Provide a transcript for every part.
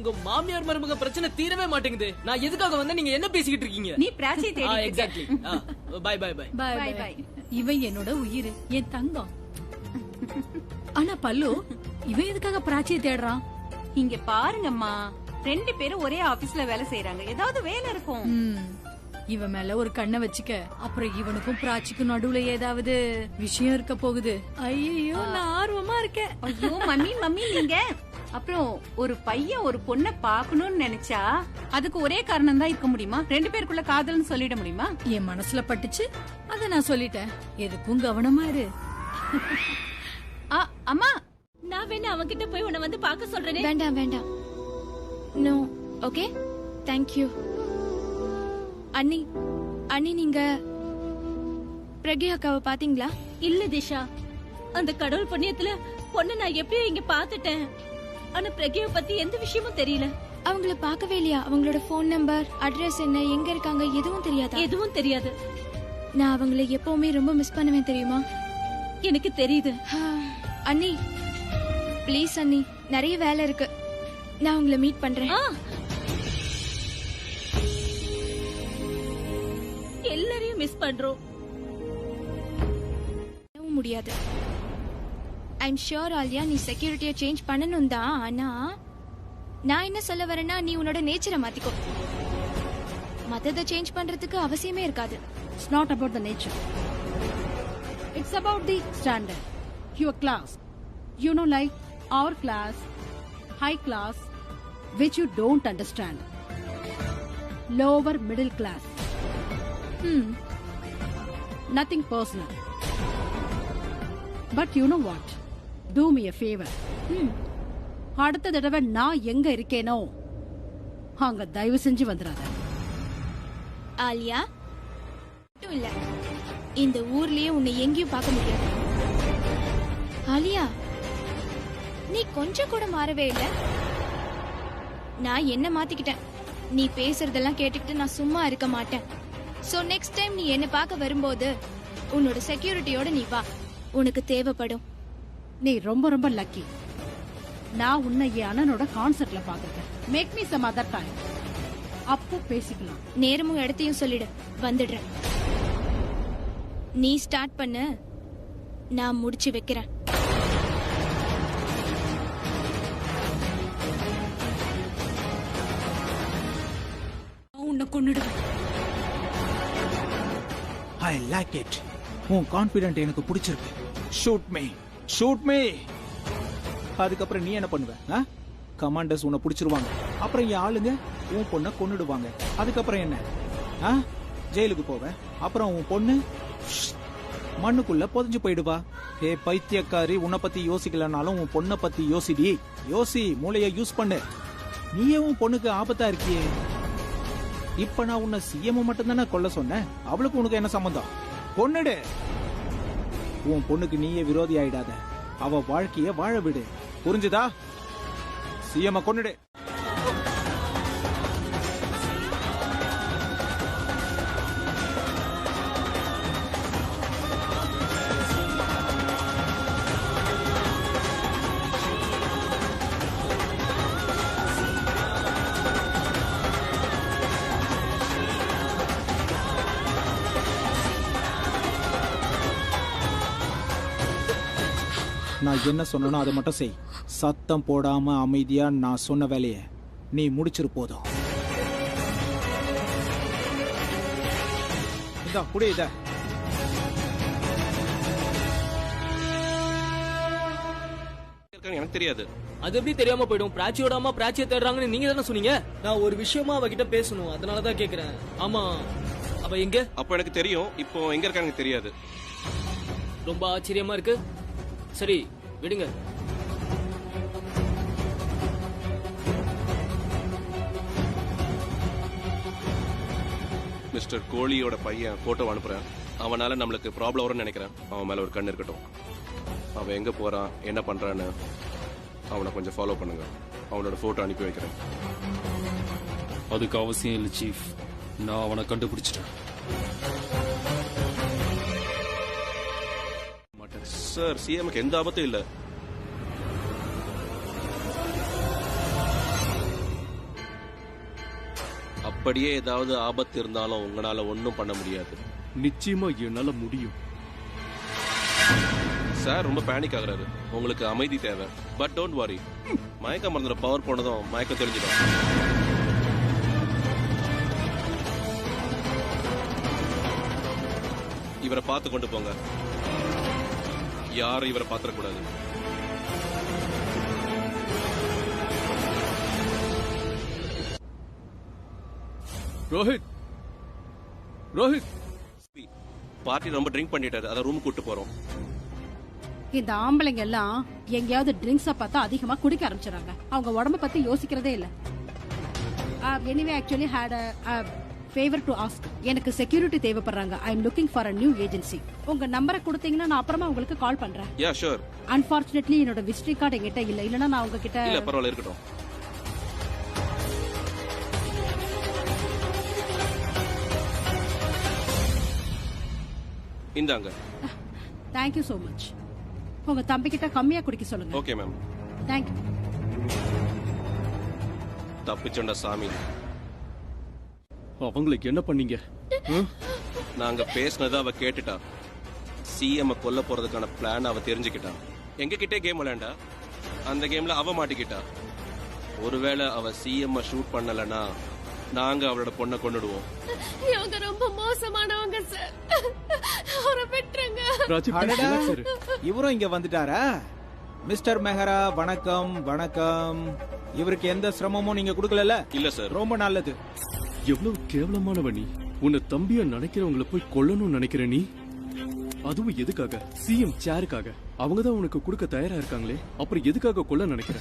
உங்க மாமியார் மருமக பிரச்சனை தீரவே மாட்டேங்குது. நான் எதுக்காக வந்தா நீங்க என்ன பேசிக்கிட்டு இருக்கீங்க? நீ பிராச்சியை தேடி exactly. Bye bye bye bye bye. இவன் என்னோட உயிர், என் தங்கம். ஆனா பல்லு, இவன் எதுக்காக பிராச்சியை தேடுறான்? இங்க பாருங்கம்மா, 2 பேரும் ஒரே ஆபீஸ்ல வேலை செய்யறாங்க. ஏதாவது வேலை இருக்கும். இவன் மேல ஒரு கண்ணை வச்சுக்க. அப்புறம் இவனுக்கும் பிராச்சிக்கும் நடுவுல ஏதாவது விஷயம் இருக்க போகுது. ஐயோ, நான் ஆர்வமா இருக்கேன். ஐயோ மம்மி நீங்க அப்புறம் ஒரு பையன் ஒரு பொண்ணை பாக்கணும்னு நினைச்சா அதுக்கு ஒரே காரணம் தான் இருக்க முடியுமா? 2 பேருக்குள்ள காதல்னு சொல்லிட முடியுமா? என் மனசுல பட்டுச்சு, அத நான் சொல்லிட்டேன். எதுக்கும் கவனமா இரு. அம்மா, நான் வேணா அவன்கிட்ட போய் உன்னை வந்து பார்க்க சொல்றேனே. வேண்டாம் வேண்டாம். நோ. Okay, thank you. அண்ணி அண்ணி, நீங்க பிரக்யா அக்காவை பாத்தீங்களா? இல்ல திஷா, அந்த கடவுள் புண்ணியத்துல பொண்ணை நான் எப்பயோ இங்க பாத்துட்டேன். ஆனா பிரக்யாவை பத்தி எந்த விஷயமும் தெரியல. அவங்கள பார்க்கவே இல்லையா? அவங்களோட போன் நம்பர், அட்ரஸ் என்ன, எங்க இருக்காங்க, எதுவும் தெரியாதா? எதுவும் தெரியாது. நான் அவங்கள எப்பவுமே ரொம்ப மிஸ் பண்ணுவேன் தெரியுமா? எனக்கு தெரியுது. அண்ணி ப்ளீஸ் அண்ணி, நிறைய வேலை இருக்கு. நான் உங்களை மீட் பண்றேன். எல்லாரையும் மிஸ் பண்றோம். முடியாது. ஐம் ஷூர் ஆலியா, நீ செக்யூரிட்டியை சேஞ்ச் பண்ணணும் தான். ஆனா நான் என்ன சொல்ல வரேன்னா, நீ உன்னோட நேச்சரை மாத்திக்கோ. மத்தத சேஞ்ச் பண்றதுக்கு அவசியமே இருக்காது. It's not about the nature. It's about the standard. Your class. You know, like our class, high class, which you don't understand. Lower middle class. Nothing personal. But you know what? Do me a favor. அடுத்த தடவை நான் எங்க இருக்கேனோ அங்க தயவு செஞ்சு வந்துடாத. ஆலியா இல்ல, இந்த ஊர்லயே உன்னை எங்கேயும் பார்க்க முடியாது. ஆலியா, நீ கொஞ்சம் கூட மாறவே இல்ல. நான் என்ன மாத்திக்கிட்டேன். நீ பேசுறதெல்லாம் கேட்டுக்கிட்டு நான் சும்மா இருக்க மாட்டேன். சோ நெக்ஸ்ட் டைம் நீ என்ன பார்க்க வரும்போது உன்னோட செக்யூரிட்டியோட நீ வா. உனக்கு தேவைப்படும். நீ ரொம்ப ரொம்ப லக்கி. நான் உன்னை என் அண்ணனோட கான்சர்ட்ல பாத்துருக்கேன். Make me some other time. அப்போ பேசிக்கலாம். நேரமும் இடத்தையும் சொல்லிடு, வந்துடுறேன். நீ ஸ்டார்ட் பண்ணு, நான் முடிச்சு வைக்கிறேன். உன்னை கொன்னுடுவேன். I like it. உன் கான்ஃபிடென்ட் எனக்கு பிடிச்சிருக்கு. Shoot me, shoot me. அதுக்கப்புறம் நீ என்ன பண்ணுவ? கமாண்டர்ஸ் உன்னை பிடிச்சிருவாங்க. அப்புறம் என் ஆளுங்க உன் பொண்ணை கொன்னுடுவாங்க. அதுக்கப்புறம் என்ன? ஜெயிலுக்கு போவ. அப்புறம் உன் பொண்ணு மண்ணுக்குள்ள புதைஞ்சு போயிடுவா. ஏ பைத்தியக்காரி, உன்னை பத்தி யோசிக்கலனாலும் உன் பொண்ணை பத்தி யோசிடி. யோசி, மூளைய யூஸ் பண்ணு. நீயே உன் பொண்ணுக்கு ஆபத்தா இருக்கியே. இப்ப நான் உன்னை சிஎம் மட்டும் தானே கொல்ல சொன்னேன். அவளுக்கு உனக்கு என்ன சம்பந்தம்? கொன்னுடு. உன் பொண்ணுக்கு நீயே விரோதி ஆயிடாத. அவ வாழ்க்கைய வாழ விடு. புரிஞ்சுதா? சிஎம் கொன்னுடு. நான் என்ன சொன்னனோ அதை மட்டும் செய். சத்தம் போடாம அமைதியா நான் சொன்ன வேலையை நீ முடிச்சிரு போதும். இந்தா புடி. இத எனக்கு தெரியாது. அது எப்படி தெரியாம போயிடும்? பிராச்சியோட அம்மா பிராச்சியை தேடுறாங்கன்னு நீங்க தானே சொன்னீங்க. நான் ஒரு விஷயமா அவகிட்ட பேசணும், அதனாலதான் கேக்குறேன். ஆமா, அவ எங்க? அப்ப எனக்கு தெரியும், இப்போ எங்க இருக்காங்க தெரியாது. ரொம்ப ஆச்சரியமா இருக்கு. சரி விடுங்க. மிஸ்டர் கோழியோட பையன் போட்டோ அனுப்புறேன். அவனால நம்மளுக்கு ப்ராப்ளம் வரும்னு நினைக்கிறேன். அவன் மேல ஒரு கண்ணு இருக்கட்டும். அவன் எங்க போறான், என்ன பண்றான்னு அவனை கொஞ்சம் ஃபாலோ பண்ணுங்க. அவனோட போட்டோ அனுப்பி வைக்கிறேன். அதுக்கு அவசியம் இல்லை சீஃப். நான் அவனை கண்டுபிடிச்சிட்டேன். சார், சிஎம்க்கு எந்த ஆபத்தும் இல்ல. அப்படியே ஏதாவது ஆபத்து இருந்தாலும் உங்களால ஒன்றும் பண்ண முடியாது. நிச்சயமா என்னால முடியும். சார் ரொம்ப பேனிக் ஆகுறாரு. உங்களுக்கு அமைதி தேவை. But don't worry. மயக்க மருந்தோட பவர் போனதும் மயக்கம் தெரிஞ்சிடும். இவரை பார்த்து கொண்டு போங்க. யாரும் இவரை பார்த்துடக்கூடாது. ரோஹித், ரோஹித், பார்ட்டி ரொம்ப ட்ரிங்க் பண்ணிட்டாரு. அதை ரூம் கூட்டு போறோம். இந்த ஆம்பளைங்க எல்லாம் எங்கேயாவது ட்ரிங்க்ஸா பார்த்தா அதிகமா குடிக்க ஆரம்பிச்சிடறாங்க. அவங்க உடம்ப பத்தி யோசிக்கிறதே இல்ல. Anyway actually had a favor to ask. எனக்கு செக்யூரிட்டி தேவைப்படுறாங்க. I am looking for a new agency. உங்க நம்பரை கொடுத்தீங்கன்னா நான் அப்புறமா உங்களுக்கு கால் பண்றேன். Yeah sure. அன்பார்ச்சுனேட்லி என்னோட விசிட்டிங் கார்டு என்கிட்ட இல்ல. இல்லனா நான் உங்ககிட்ட. இல்ல பரவாயில்ல, இருக்கட்டும். இந்தாங்க. Thank you so much. உங்க தம்பி கிட்ட கம்மியா குடிக்க சொல்லுங்க. Okay ma'am. Thank you. தப்பிச்சோண்டா சாமி. அவங்களுக்கு என்ன பண்ணீங்க? நாங்க பேசினதை அவ கேட்டுட்டா. சிஎம் கொல்ல போறதுக்கான பிளான் அவ தெரிஞ்சுக்கிட்டா. எங்க கிட்டே கேம் விளையாண்டா. அந்த கேம்ல அவ மாட்டிக்கிட்டா. ஒருவேளை அவ சிஎம் ஷூட் பண்ணலனா நாங்க அவளோட பொண்ணை கொன்னுடுவோம். இவங்க ரொம்ப மோசமானவங்க சார். அவரை விட்டுருங்க. அடடா, இவரும் இங்க வந்துட்டாரா? மிஸ்டர் மெஹரா, வணக்கம். வணக்கம். இவருக்கு எந்த சிரமமும் நீங்க கொடுக்கல? இல்ல சார். ரொம்ப நல்லது. எவ்வளவு கேவலமானவ நீ. உன்னை தம்பியா நினைக்கிறவங்களை போய் கொல்லணும்னு நினைக்கிற நீ. அதுவும் எதுக்காக? சிஎம் சேருக்காக. அவங்கதான் உனக்கு கொடுக்க தயாரா இருக்காங்களே, அப்புறம் எதுக்காக கொல்ல நினைக்கிற?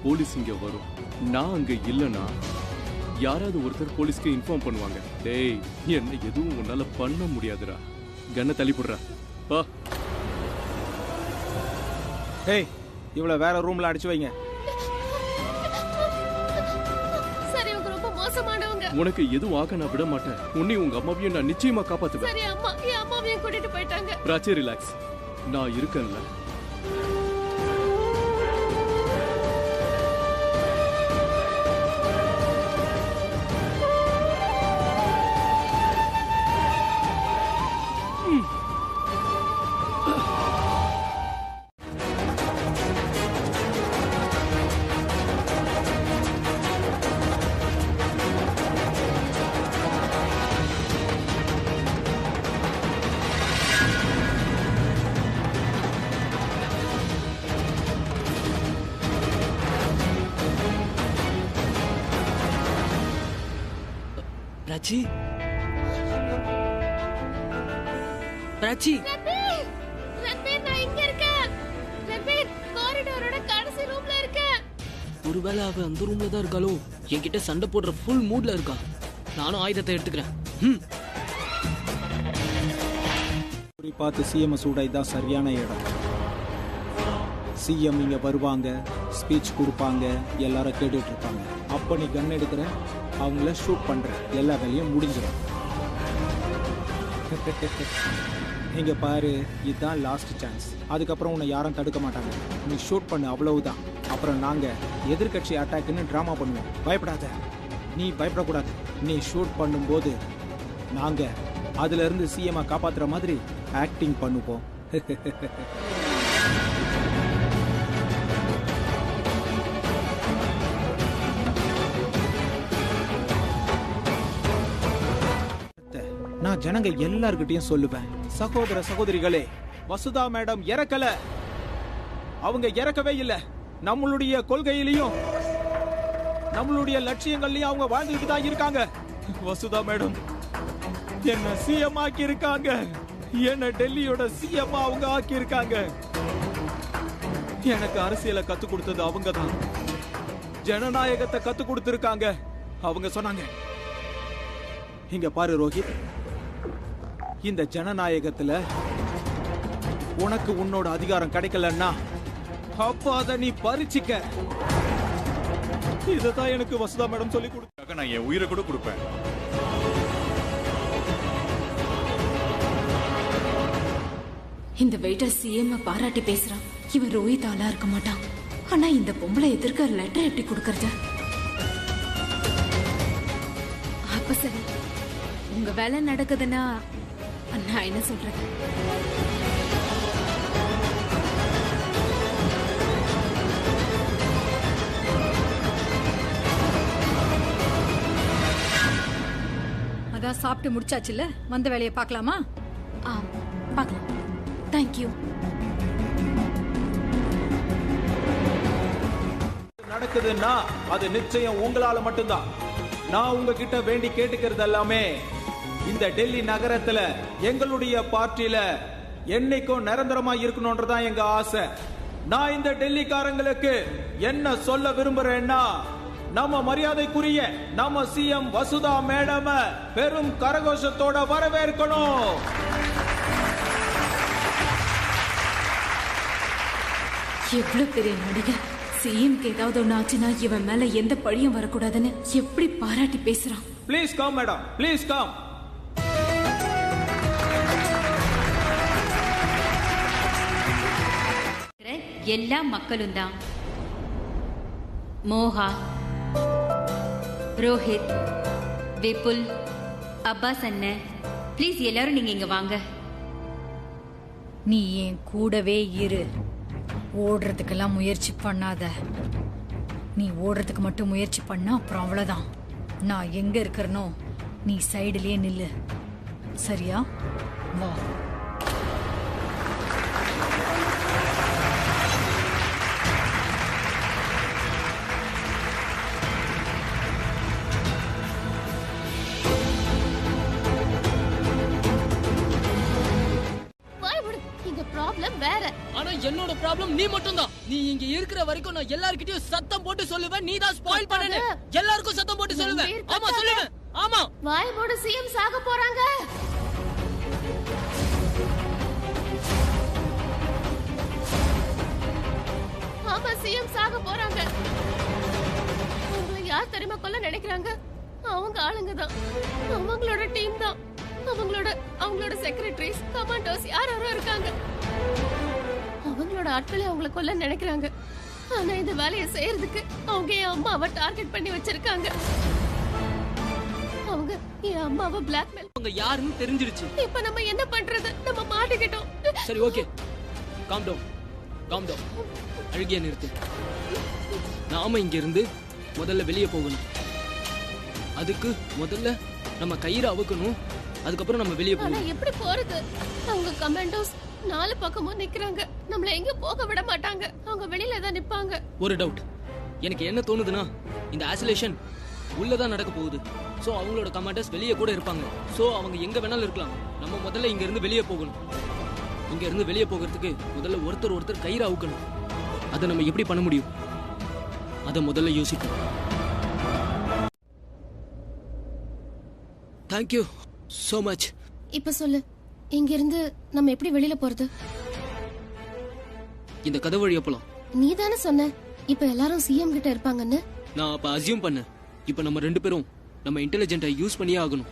போலீஸ் இங்க வரும். நான் அங்க இல்லனா யாராவது ஒருத்தர் போலீஸ்க்கு இன்ஃபார்ம் பண்ணுவாங்க. டேய், என்ன எதுவும் உன்னால பண்ண முடியாதுடா. கண்ணை தள்ளி போடுறா. பா. ஏய், இவள வேற ரூம்ல அடிச்சு வைங்க. சரி, இவங்க ரொம்ப மோசமானவங்க. உனக்கு எதுவும் ஆக நான் விட மாட்டேன். உன்னை உங்க அம்மாவையும் நான் நிச்சயமா காப்பாத்துவேன். சரி அம்மா, என் அம்மாவையும் கூட்டிட்டு போயிட்டாங்க. ராஜே, ரிலாக்ஸ். நான் இருக்கேன்ல. பிராச்சி, பிராச்சி. ரன்பீர், நான் இங்க இருக்கேன். ரன்பீர், காரிடாரோட கடைசி ரூம்ல இருக்கேன். ஒருவேளை அவ அந்த ரூம்ல தான் இருக்காளோ? என்கிட்ட சண்டை போடுற ஃபுல் மூட்ல இருக்கா. நானும் ஆயுதத்தை எடுத்துக்கிறேன். பார்த்து சிஎம் சூடா இதான் சரியான இடம். சிஎம் இங்க வருவாங்க, ஸ்பீச் கொடுப்பாங்க, எல்லாரும் கேட்டுட்டு இருப்பாங்க. அப்ப நீ கன் எடுக்கிற, அவங்கள ஷூட் பண்ற, எல்லா வேலையும் முடிஞ்சிடும். இங்க பாரு, இதுதான் லாஸ்ட் சான்ஸ். அதுக்கப்புறம் உன்னை யாரும் தடுக்க மாட்டாங்க. நீ ஷூட் பண்ணு, அவ்வளவுதான். அப்புறம் நாங்க எதிர்கட்சி அட்டாக்னு டிராமா பண்ணுவோம். பயப்படாத. நீ பயப்படக்கூடாது. நீ ஷூட் பண்ணும்போது நாங்க அதுல இருந்து சிஎம் காப்பாத்துற மாதிரி ஆக்டிங் பண்ணுவோம். நான் ஜனங்க எல்லார்கிட்டயும் சொல்லுவேன், சகோதர சகோதரிகளே, வசுதா மேடம் இறக்கல. அவங்க இறக்கவே இல்ல. நம்மளுடைய கொள்கையிலையும் நம்மளுடைய லட்சியங்கள்லயும் அவங்க வாழ்ந்துட்டு தான் இருக்காங்க. வசுதா மேடம் என்ன சிஎம் ஆக்கி இருக்காங்க. என்ன டெல்லியோட சிஎம் அவங்க ஆக்கி இருக்காங்க. எனக்கு அரசியலை கத்து கொடுத்தது அவங்க தான். ஜனநாயகத்தை கத்து கொடுத்திருக்காங்க. அவங்க சொன்னாங்க, இங்க பாரு ரோஹித், இந்த ஜனநாயகத்துல உனக்கு உன்னோட அதிகாரம் கிடைக்கலன்னா அப்ப அத நீ பறிச்சுக்க. இததான் எனக்கு வசுதா மேடம் சொல்லி கொடுத்தாங்க. நான் என் உயிரை கூட கொடுப்பேன். இந்த வெயிட்டர் சிஎம் பாராட்டி பேசுறான். இவன் ரோஹித் ஆளா இருக்க மாட்டான். ஆனா இந்த பொம்பளை எதிர்க்க லெட்டர் எப்படி கொடுக்கறது? அப்ப சரி, உங்க வேலை நடக்குதுன்னா நான் என்ன சொல்றது? அதான் சாப்பிட்டு முடிச்சாச்சுல்ல, வந்த வேலையை பார்க்கலாமா? பார்க்கலாம். தேங்க்யூ. நடக்குதுன்னா அது நிச்சயம் உங்களால மட்டும்தான். நான் உங்ககிட்ட வேண்டி கேட்டுக்கிறது எல்லாமே, இந்த டெல்லி நகரத்துல எங்களுடைய பார்ட்டியில என்னைக்கும் நிரந்தரமா இருக்கணும்ன்றதான் எங்க ஆசை. நான் இந்த டெல்லிக்காரங்களுக்கு என்ன சொல்ல விரும்புறேன்னா, நம்ம மரியாதைக்குரிய நம்ம சிஎம் வசுதா மேடம் பெரும் கரகோஷத்தோட வரவேற்கணும். எவ்வளவு பெரிய நடிகர். சிஎம்க்கு ஏதாவது ஒண்ணு ஆச்சுன்னா இவன் மேல எந்த பழியும் வரக்கூடாதுன்னு எப்படி பாராட்டி பேசுறான். Please come madam, please come. எல்லா மக்களும் தான். மோகா, ரோஹித், விபுல், அப்பாஸ் அண்ணன், ப்ளீஸ் எல்லாரும் நீங்க இங்க வாங்க. நீ என் கூடவே இரு. ஓடுறதுக்கெல்லாம் முயற்சி பண்ணாத. நீ ஓடுறதுக்கு மட்டும் முயற்சி பண்ணா அப்புறம் அவ்வளவுதான். நான் எங்க இருக்கிறனோ நீ சைடுலயே நில்லு, சரியா? வா. ஆனா என்னோட ப்ராப்ளம் நீ மட்டும் தான். நீ இங்க இருக்கிற வரைக்கும் நான் எல்லார்கிட்டயும் சத்தம் போட்டு சொல்லுவேன், நீ தான் ஸ்பாயில் பண்ணனே. எல்லாருக்கும் சத்தம் போட்டு சொல்லுவேன். ஆமா சொல்லுவேன். ஆமா, வாய் மூடு. சிஎம் சாக போறாங்க. ஆமா, சிஎம் சாக போறாங்க. அவங்களை யார் தெரியுமா கொல்ல நினைக்கிறாங்க? அவங்க ஆளுங்க தான், அவங்களோட டீம் தான், அவங்களோட செக்ரட்டரிஸ், கமாண்டோஸ் யாரும் இருக்காங்க. அவங்களோட ஆட்களை அவங்கள கொல்ல நினைக்கிறாங்க. ஆனா இந்த வேலையை செய்யறதுக்கு அவங்க என் அம்மாவை டார்கெட் பண்ணி வச்சிருக்காங்க. அவங்க என் அம்மாவை பிளாக்மெயில். அவங்க யாருன்னு தெரிஞ்சிருச்சு. இப்ப நம்ம என்ன பண்றது? நம்ம மாட்டிக்கிட்டோம். சரி, okay, calm down, calm down. அழுகிய நிறுத்து. நாம இங்க இருந்து முதல்ல வெளியே போகணும். அதுக்கு முதல்ல நம்ம கயிறு அவுக்கணும். அதுக்கப்புறம் நம்ம வெளியே போகணும். எப்படி போறது? அவங்க கமாண்டோஸ் நாலு பக்கமும் நிக்கிறாங்க. நம்மள எங்க போக விட மாட்டாங்க. அவங்க வெளியில தான் நிப்பாங்க. ஒரு டவுட் எனக்கு என்ன தோணுதுன்னா, இந்த ஐசோலேஷன் உள்ளதான் நடக்க போகுது. சோ அவங்களோட கமாண்டர்ஸ் வெளியே கூட இருப்பாங்க. சோ அவங்க எங்க வேணாலும் இருக்கலாம். நம்ம முதல்ல இங்க இருந்து வெளியே போகணும். இங்க இருந்து வெளியே போகிறதுக்கு முதல்ல ஒருத்தர் கயிறு அவுக்கணும். அதை நம்ம எப்படி பண்ண முடியும்? அதை முதல்ல யோசிப்போம். Thank you so much. இப்ப சொல்லு, இங்க இருந்து நம்ம எப்படி வெளியில போறது? இந்த கதை வழியா போலாம். நீ தானே சொன்ன இப்ப எல்லாரும் சிஎம் கிட்ட இருப்பாங்கன்னு. நான் அப்ப அசியூம் பண்ணேன். இப்ப நம்ம ரெண்டு பேரும் நம்ம இன்டெலிஜென்ட்டை யூஸ் பண்ணியே ஆகணும்.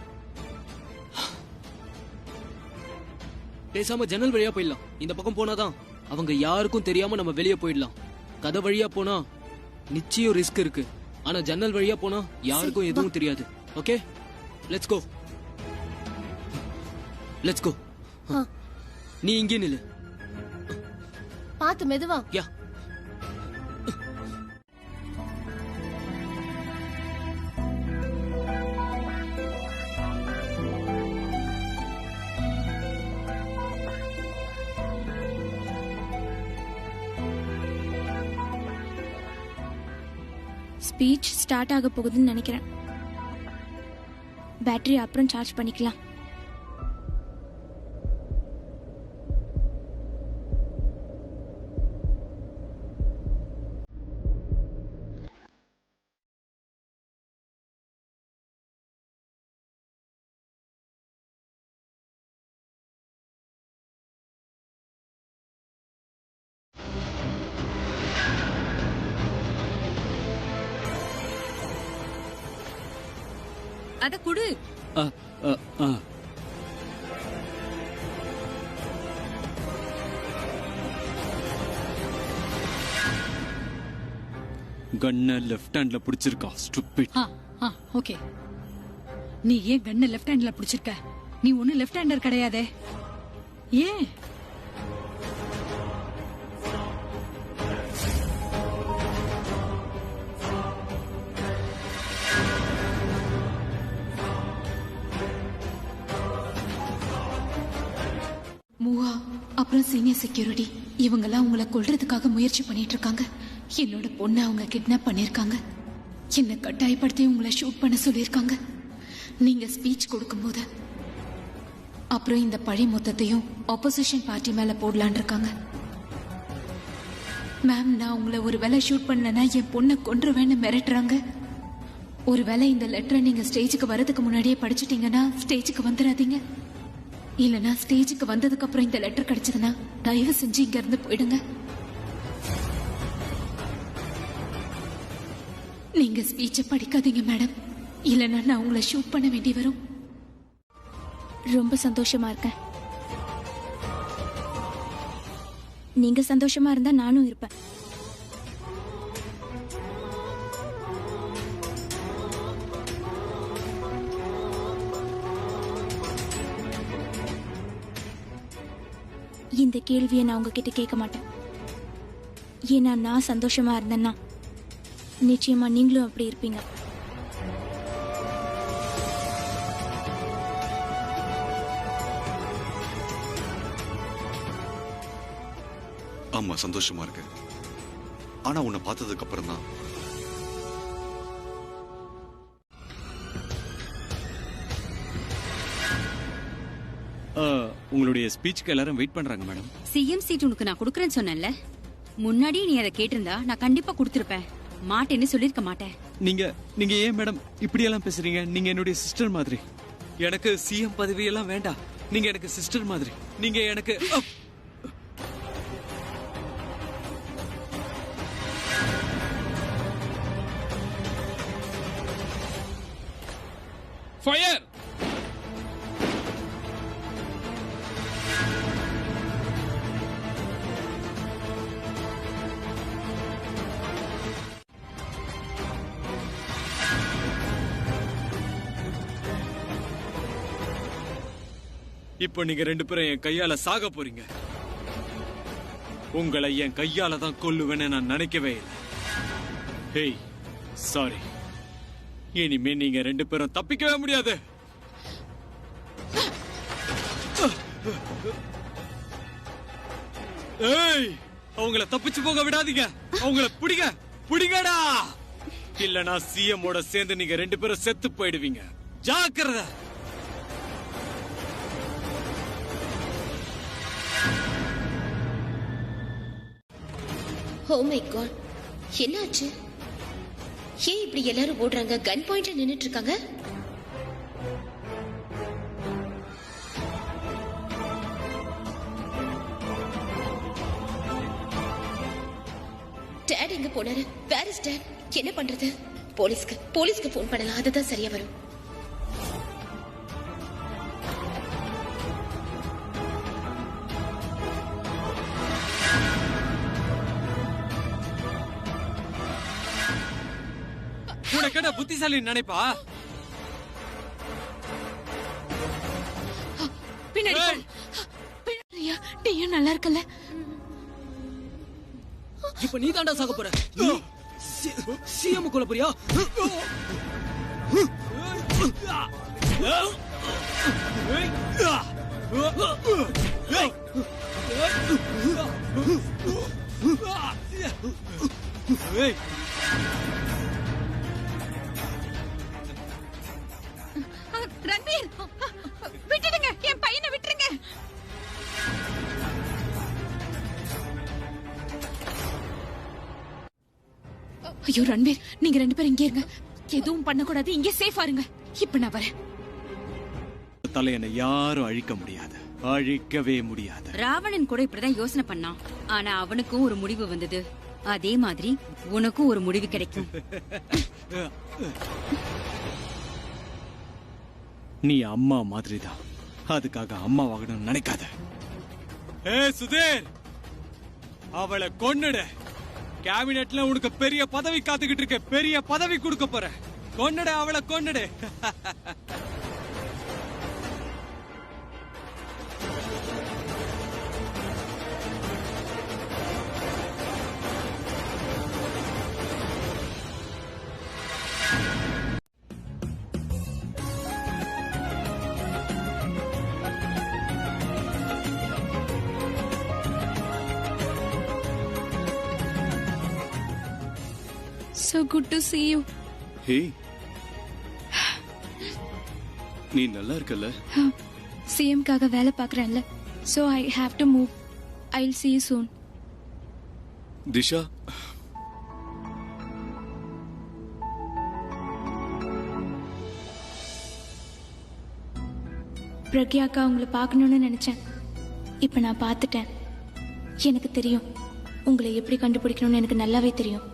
பேசாம ஜன்னல் வழியா போயிடலாம். இந்த பக்கம் போனாதான் அவங்க யாருக்கும் தெரியாம நம்ம வெளியே போயிடலாம். கதை வழியா போனா நிச்சயம் ரிஸ்க் இருக்கு. ஆனா ஜன்னல் வழியா போனா யாருக்கும் எதுவும் தெரியாது. Okay, let's go. Let's go. நீ இங்கே நில்லு. பாத்து மெதுவா. யா. ஸ்பீச் ஸ்டார்ட் ஆக போகுதுன்னு நினைக்கிறேன். பேட்டரி அப்புறம் சார்ஜ் பண்ணிக்கலாம். அத குடு. கண்ண லெஃப்ட் ஹேண்ட்ல பிடிச்சிருக்கா. ஸ்டூபிட். ஓகே. நீ ஏன் கண்ணை லெஃப்ட் ஹேண்ட்ல பிடிச்சிருக்க? நீ ஒண்ணு லெஃப்ட் ஹேண்டர் கிடையாதே. ஏன்? மூவா அப்புறம் சீனியர் செக்யூரிட்டி இவங்கெல்லாம் உங்களை கொல்றதுக்காக முயற்சி பண்ணிட்டு இருக்காங்க. என்னோட பொண்ணை அவங்க கிட்னாப் பண்ணிருக்காங்க. என்ன கட்டாயப்படுத்தி உங்களை ஷூட் பண்ண சொல்லியிருக்காங்க. நீங்க ஸ்பீச் கொடுக்கும்போது அப்புறம் இந்த பழி மொத்தத்தையும் ஆப்போசிஷன் பார்ட்டி மேல போடலான் இருக்காங்க. மேம், நான் உங்களை ஒரு வேளை ஷூட் பண்ணலன்னா என் பொண்ணை கொன்றுவேன்னு மிரட்டுறாங்க. ஒருவேளை இந்த லெட்டரை நீங்க ஸ்டேஜுக்கு வரதுக்கு முன்னாடியே படிச்சிட்டீங்கன்னா ஸ்டேஜுக்கு வந்துடாதீங்க. இல்லனா ஸ்டேஜுக்கு வந்ததுக்கு அப்புறம் இந்த லெட்டர் கிடைச்சதுன்னா தயவு செஞ்சு இங்க இருந்து போயிடுங்க. நீங்க ஸ்பீச்ச படிக்காதீங்க மேடம், இல்லனா நான் உங்களை ஷூட் பண்ண வேண்டி வரும். ரொம்ப சந்தோஷமா இருக்கேன். நீங்க சந்தோஷமா இருந்தா நானும் இருப்பேன். இந்த கேள்வியை நான் உங்ககிட்ட கேட்க மாட்டேன். ஏன்னா நான் சந்தோஷமா இருந்தேன்னா நிச்சயமா நீங்களும் அப்படி இருப்பீங்க. ஆமா, சந்தோஷமா இருக்கு. ஆனா உன்னை பார்த்ததுக்கு அப்புறம் தான் உங்களுடைய ஸ்பீச்சுக்கு எல்லாரும் வெயிட் பண்றாங்க மேடம். சிஎம் சீட் உனக்கு நான் கொடுக்கறேன்னு சொன்னேன்ல, முன்னாடியே நீ அதை கேட்டிருந்தா நான் கண்டிப்பா கொடுத்திருப்பேன். மாட்டேன்னு சொல்லிருக்க மாட்டேன். நீங்க ஏன் மேடம் இப்படி எல்லாம் பேசுறீங்க? நீங்க என்னுடைய சிஸ்டர் மாதிரி. எனக்கு சிஎம் பதவி எல்லாம் வேண்டாம். நீங்க எனக்கு சிஸ்டர் மாதிரி. நீங்க எனக்கு ஃபயர். இப்போ நீங்க ரெண்டு பேரும் என் கையால சாக போறீங்க. உங்களை என் கையால தான் கொல்லுவேன்னு நான் நினைக்கவே இல்லை. Hey, sorry. இனிமே நீங்க ரெண்டு பேரும் தப்பிக்கவே முடியாது. ஏய், அவங்கள தப்பிச்சு போக விடாதீங்க. அவங்கள பிடிங்கடா. இல்லனா சிஎம் ஓட சேர்ந்து நீங்க ரெண்டு பேரும் செத்து போயிடுவீங்க. ஜாக்கிரதை. ஓ மை காட், என்னாச்சு? ஏன் இப்படி எல்லாரும் ஓடுறாங்க? கன் பாயிண்ட்ல நின்னுட்டு இருக்காங்க. டாட் எங்க போனாரு? Where is dad? என்ன பண்றது? போலீஸ்க்கு போன் பண்ணலாம், அதுதான் சரியா வரும். உனக்கு புத்திசாலி நினைப்பா? பின்னாடி நல்லா இருக்கல. இப்ப நீ தாண்டா சாக போற. சிஎம் கொல்ல போறியா? ரன்வீர், விட்டுடுங்க, என் பையனை விட்டுருங்க. ஐயோ ரன்வீர், நீங்க ரெண்டு பேரும் இங்கே இருங்க. எதுவும் பண்ணக்கூடாது, இங்கே சேஃபா இருங்க. இப்ப நான் வரேன். தலையனை யாரும் அழிக்க முடியாது, அழிக்கவே முடியாது. ராவணன் கூட இப்படிதான் யோசனை பண்ணான். ஆனா அவனுக்கும் ஒரு முடிவு வந்தது. அதே மாதிரி உனக்கும் ஒரு முடிவு கிடைக்கும். நீ அம்மா மாதிரிதான், அதுக்காக அம்மா வாங்கணும்னு நினைக்காத. ஏ சுதீர், அவளை கொன்னுடு. கேபினெட்ல உனக்கு பெரிய பதவி காத்துக்கிட்டு இருக்க. பெரிய பதவி கொடுக்க போற. கொன்னுடு, அவளை கொன்னுடு. so good to see you. ஹே, நீ நல்லா இருக்கல? சிஎம் காக வேலை பார்க்கறேன்ல, so I have to move. I'll see you soon. Disha, பிரக்யாக்கா உங்களை பார்க்கணும்னு நினைச்சேன். இப்ப நான் பார்த்துட்டேன். எனக்கு தெரியும் உங்களை எப்படி கண்டுபிடிக்கணும்னு எனக்கு நல்லாவே தெரியும்.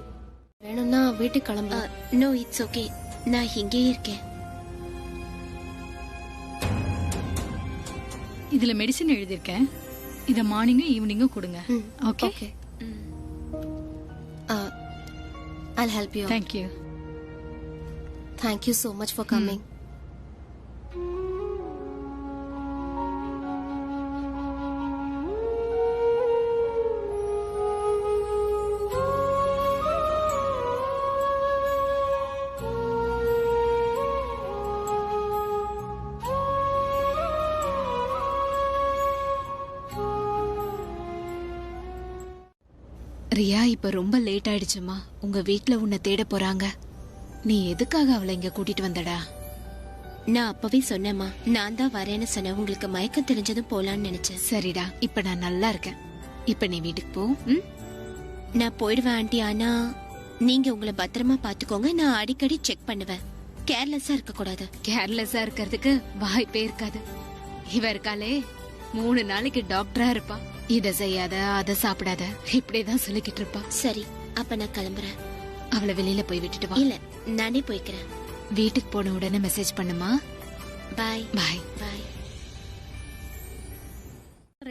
வேணும்னா வீட்டுக்கு கிளம்பு. நோ, இட்ஸ் ஓகே, நான் இங்கேயே இருக்கேன். இதுல மெடிசின் எழுதியிருக்கேன். இத மார்னிங்கும் ஈவினிங்கும் கொடுங்க. Okay? Okay. I'll help you. Thank you. Thank you so much for coming. Riya, இப்ப ரொம்ப லேட் ஆயிடுச்சுமா. உங்க வீட்ல உன்னை தேட போறாங்க. நீ எதுக்காக அவளை இங்க கூட்டிட்டு வந்தடா? நான் அப்பவே சொன்னேம்மா, நான் தான் வரேன்னு சொன்னேன். உங்களுக்கு மயக்கம் தெரிஞ்சதும் போலான்னு நினைச்சேன். சரிடா, இப்ப நான் நல்லா இருக்கேன். இப்ப நீ வீட்டுக்கு போ. நான் போயிடுவேன் ஆண்டி. ஆனா நீங்க உங்களை பத்திரமா பாத்துக்கோங்க. நான் அடிக்கடி செக் பண்ணுவேன். கேர்லெஸ்ஸா இருக்க கூடாது. கேர்லெஸ்ஸா இருக்கிறதுக்கு வாய்ப்பே இருக்காது. இவ இருக்காளே 3 நாளைக்கு டாக்டரா இருப்பா. இத செய்யாத, அத சாப்பிடாத, இப்படிதான் சொல்லிக்கிட்டு இருப்பா. சரி, அப்ப நான் கிளம்புறேன். அவளை வெளியில போய் விட்டுட்டு வா. இல்ல, நானே போய்க்கிறேன். வீட்டுக்கு போன உடனே மெசேஜ் பண்ணுமா. பாய். பாய். பாய்.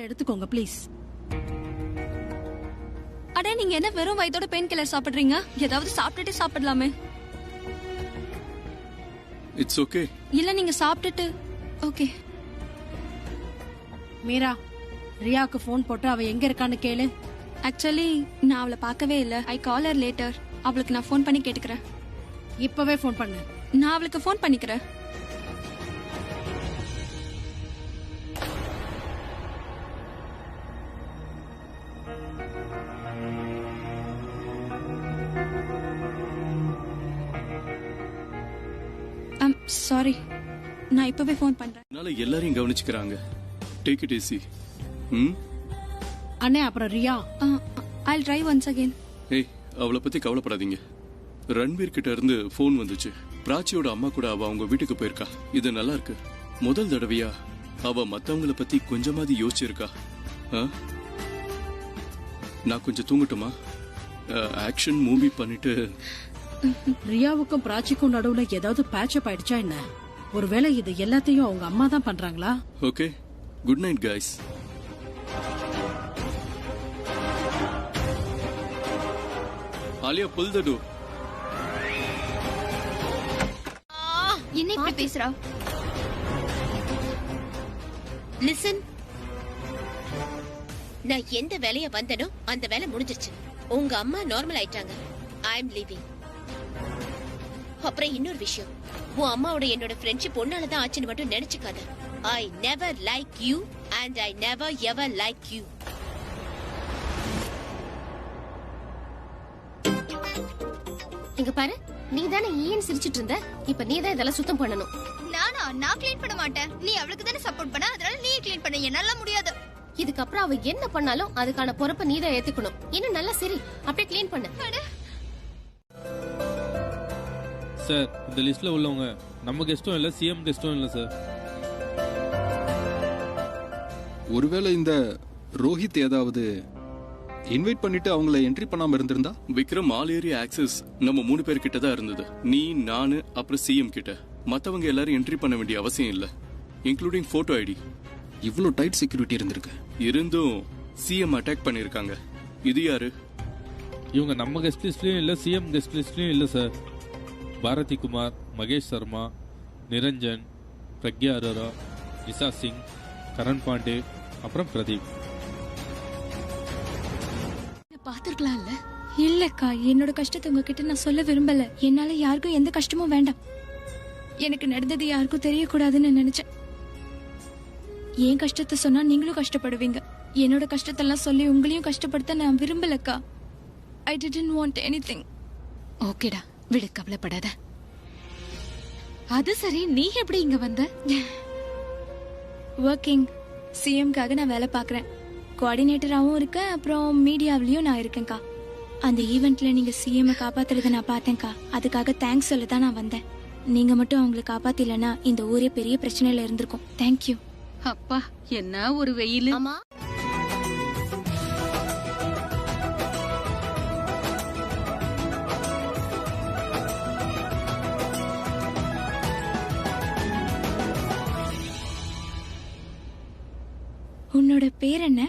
எடுத்துக்கோங்க ப்ளீஸ். அட, நீங்க என்ன வெறும் வயித்தோட பெயின் கில்லர் சாப்பிடுறீங்க? ஏதாவது சாப்பிட்டுட்டே சாப்பிடலாமே. It's okay. இல்ல, நீங்க சாப்பிட்டுட்டு. ஓகே. மீரா, ரியாக்கு ஃபோன் போட்டு அவ எங்க இருக்கான்னு கேளு. ஆக்சுவலி நான் அவளை பார்க்கவே இல்ல. ஐ கால் ஹர் லேட்டர். அவளுக்கு நான் ஃபோன் பண்ணி கேட்டுக்கிறேன். இப்பவே ஃபோன் பண்ணு. நான் அவளுக்கு ஃபோன் பண்ணிக்கிறேன். சாரி, நான் இப்பவே ஃபோன் பண்றேன். என்னால எல்லாரையும் கவனிச்சுக்கிறாங்க. Take it easy. அண்ணே, அப்புறம் Riya. I'll try once again. ஏய், அவளை பத்தி கவலைப்படாதீங்க. ரன்வீர் கிட்ட இருந்து போன் வந்துச்சு. பிராச்சியோட அம்மா கூட அவ அவங்க வீட்டுக்கு போயிருக்கா. இது நல்லா இருக்கு. முதல் தடவையா அவ மத்தவங்கள பத்தி கொஞ்சமாவது யோசிச்சிருக்கா. நான் கொஞ்சம் தூங்கட்டுமா? ஆக்ஷன் மூவி பண்ணிட்டு. ரியாவுக்கும் பிராச்சிக்கும் நடுவுல ஏதாவது பேட்சப் ஆயிடுச்சா என்ன? ஒருவேளை இது எல்லாத்தையும் அவங்க அம்மா தான் பண்றாங்களா? Okay, good night guys. Alia, pull the door. என்ன இப்படி பேசுறா? லிசன், நான் எந்த வேலைய வந்தனோ அந்த வேலை முடிஞ்சிருச்சு. உங்க அம்மா நார்மல் ஆயிட்டாங்க. ஐ அம் லீவிங். அப்புறம் இன்னொரு விஷயம், உன் அம்மாவோட என்னோட ஃப்ரெண்ட்ஷிப் ஒன்னாலதான் ஆச்சுன்னு மட்டும் நினைச்சுக்காத. I never like you and I never ever like you. இங்க பாரு, நீ தானே ஈயன் சிரிச்சிட்டு இருந்த. இப்ப நீ தான் இதெல்லாம் சுத்தம் பண்ணணும். நான் க்ளீன் பண்ண மாட்டேன். நீ அவளுக்கு தானே சப்போர்ட் பண்ண, அதனால நீ க்ளீன் பண்ண. என்னால முடியாது. இதுக்கப்புறம் அவ என்ன பண்ணாலும் அதுக்கான பொறுப்பை நீ தான் ஏத்துக்கணும். இன்னும் நல்லா சரி, அப்படியே க்ளீன் பண்ணு. சார், இந்த லிஸ்ட்ல உள்ளவங்க நம்ம கெஸ்டும் இல்ல, சிஎம் கெஸ்டும் இல்ல சார். ஒருவேளை இந்த ரோஹித் ஏதாவது இன்வைட் பண்ணிட்டு அவங்கள என்ட்ரி பண்ணாம இருந்திருந்தா? விக்ரம் ஆல் ஏரியா ஆக்சஸ் நம்ம 3 பேர் கிட்ட தான் இருந்தது. நீ, நானு, அப்புறம் சிஎம் கிட்ட. மத்தவங்க எல்லாரும் என்ட்ரி பண்ண வேண்டிய அவசியம் இல்ல, இன்க்ளூடிங் போட்டோ ஐடி. இவ்வளவு டைட் செக்யூரிட்டி இருந்திருக்கு. இருந்தும் சிஎம் அட்டாக் பண்ணிருக்காங்க. இது யாரு? இவங்க நம்ம கெஸ்ட் லிஸ்ட்லயும் இல்ல, சிஎம் கெஸ்ட் லிஸ்ட்லயும் இல்ல சார். பாரதி குமார், மகேஷ் சர்மா, நிரஞ்சன், பிரக்யா அரோரா, நிசா சிங், கரண் பாண்டே, அப்புறம் பிரதீப். பாத்துருக்கலாம்ல. இல்லக்கா, என்னோட கஷ்டத்தை உங்ககிட்ட நான் சொல்ல விரும்பல. என்னால யாருக்கும் எந்த கஷ்டமும் வேண்டாம். எனக்கு நடந்தது யாருக்கும் தெரியக்கூடாதுன்னு நினைச்சேன். என் கஷ்டத்தை சொன்னா நீங்களும் கஷ்டப்படுவீங்க. என்னோட கஷ்டத்தெல்லாம் சொல்லி உங்களையும் கஷ்டப்படுத்த நான் விரும்பலக்கா. I didn't want anything. ஓகேடா, விடு, கவலைப்படாத. அது சரி, நீ எப்படி இங்க வந்த? ஒர்க்கிங். சிஎம்காக நான் வேலை பார்க்குறேன். கோஆர்டினேட்டராகவும் இருக்கேன், அப்புறம் மீடியாவிலையும் நான் இருக்கேன்க்கா. அந்த ஈவெண்ட்ல நீங்க சிஎம் காப்பாத்துறத நான் பார்த்தேன்க்கா. அதுக்காக தேங்க்ஸ் சொல்ல தான் நான் வந்தேன். நீங்க மட்டும் அவங்களை காப்பாத்திலனா இந்த ஊரே பெரிய பிரச்சனையில இருந்திருக்கும். தேங்க்யூ. அப்பா, என்ன ஒரு வெயில். ஆமா, உன்னோட பேர் என்ன?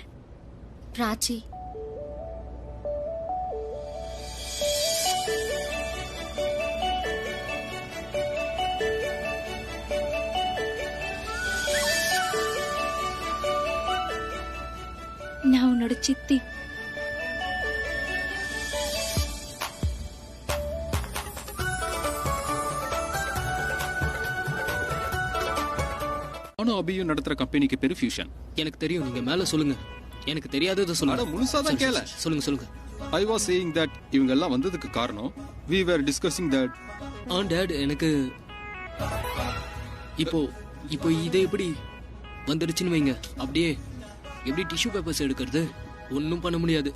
பிராச்சி. நான் உன்னோட சித்தி. நானும் அபியும் நடத்துற கம்பெனிக்கு பேரு ஃபியூஷன். எனக்கு தெரியும், நீங்க மேல சொல்லுங்க. எனக்கு தெரியாததை சொல்லுங்க. முழுசா தான் கேள. சொல்லுங்க. I was saying that இவங்க எல்லாம் வந்ததுக்கு காரணம் we were discussing that. Dot, எனக்கு இப்போ இதை எப்படி வந்துடுச்சுன்னு வைங்க, அப்படியே எப்படி டிஷ்யூ பேப்பர்ஸ் எடுக்கிறது? ஒன்னும் பண்ண முடியாது.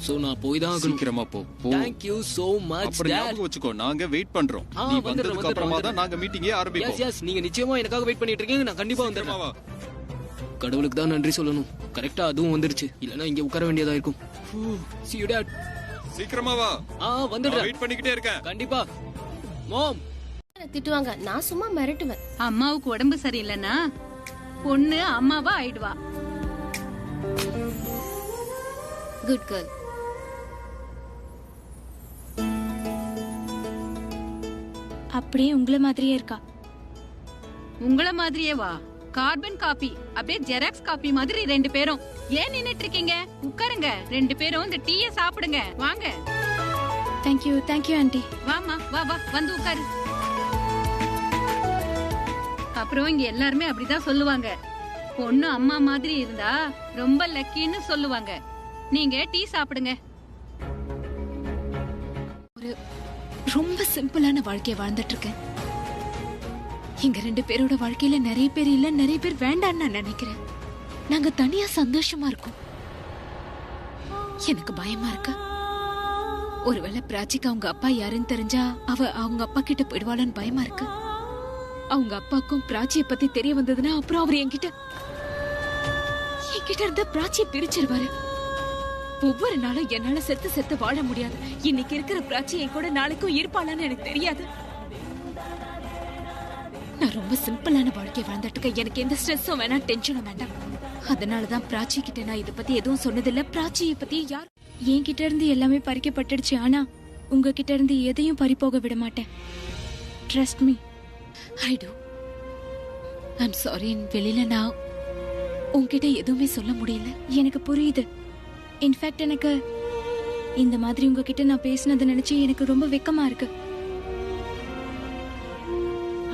சோ நான் போய் தான் ஆகணும். சீக்கிரமா போ. Thank you so much அப்புறம் dad. ஞாபகம் வச்சுக்கோ, நாங்க வெயிட் பண்றோம். நீ வந்ததுக்கு அப்புறமா தான் நாங்க மீட்டிங்கே ஆரம்பிப்போம். எஸ் நீங்க நிச்சயமா எனக்காக வெயிட் பண்ணிட்டு இருக்கீங்க. நான் கண்டிப்பா வந்துடுறேன். கடவுளுக்கு தான் நன்றி சொல்லணும். கரெக்டா அதுவும் வந்துருச்சு. இல்லனா இங்க உட்கார வேண்டியதா இருக்கும். See you dad. சீக்கிரமா வா. வந்துடுறேன். வெயிட் பண்ணிக்கிட்டே இருக்கேன். கண்டிப்பா. மாம் திட்டுவாங்க, நான் சும்மா மிரட்டுவேன். அம்மாவுக்கு உடம்பு சரியில்லைன்னா பொண்ணு அம்மாவா ஆயிடுவா. Good girl. அப்படியே உங்கள மாதிரியே இருக்கா. உங்கள மாதிரியே வா. கார்பன் காப்பி, அப்படியே ஜெராக்ஸ் காப்பி மாதிரி ரெண்டு பேரும். ஏன் நின்னுட்டு இருக்கீங்க? உட்காருங்க. ரெண்டு பேரும் இந்த டீயை சாப்பிடுங்க. வாங்க. Thank you aunty. வாமா, வா வந்து உட்காரு. அப்புறம் இங்க எல்லாருமே அப்படிதான் சொல்லுவாங்க. பொண்ணு அம்மா மாதிரி இருந்தா ரொம்ப லக்கின்னு சொல்லுவாங்க. நீங்க டீ சாப்பிடுங்க. ஒரு ரொம்ப சிம்பிளான வாழ்க்கைய வாழ்ந்துட்டு இருக்கேன். எங்க ரெண்டு பேரோட வாழ்க்கையில நிறைய பேர் இல்ல, நிறைய பேர் வேண்டான்னு நான் நினைக்கிறேன். நாங்க தனியா சந்தோஷமா இருக்கோம். எனக்கு பயமா இருக்கு. ஒருவேளை பிராச்சிக்கு அவங்க அப்பா யாருன்னு தெரிஞ்சா அவங்க அப்பா கிட்ட போயிடுவாளன்னு பயமா இருக்கு. அவங்க அப்பாக்கும் பிராச்சிய பத்தி தெரிய வந்ததுன்னா அப்புறம் அவர் என்கிட்ட இருந்த பிராச்சிய பிரிச்சிருவாரு. ஒவ்வொரு நாளும் என்னால செத்து வாழ முடியாது. இன்னைக்கு இருக்கிற பிராச்சி என் கூட நாளைக்கும் இருப்பாளான்னு எனக்கு தெரியாது. நான் ரொம்ப சிம்பிளான வாழ்க்கைய வாழ்ந்துட்டு இருக்கேன். எனக்கு எந்த ஸ்ட்ரெஸ்ஸும் வேணாம், டென்ஷனும் வேண்டாம். அதனாலதான் பிராச்சி கிட்ட நான் இத பத்தி எதுவும் சொன்னதில்ல. பிராச்சியை பத்தி யார் என்கிட்ட இருந்து எல்லாமே பறிக்கப்பட்டுடுச்சு. ஆனா உங்ககிட்ட இருந்து எதையும் பறிப்போக விட மாட்டேன். Trust me. I do. I'm sorry. வெளியில நான் உன்கிட்ட எதுவுமே சொல்ல முடியல. எனக்கு புரியுது. இன்ஃபேக்ட் எனக்கு இந்த மாதிரி உங்ககிட்ட நான் பேசினதை நினைச்சு எனக்கு ரொம்ப வெக்கமா இருக்கு.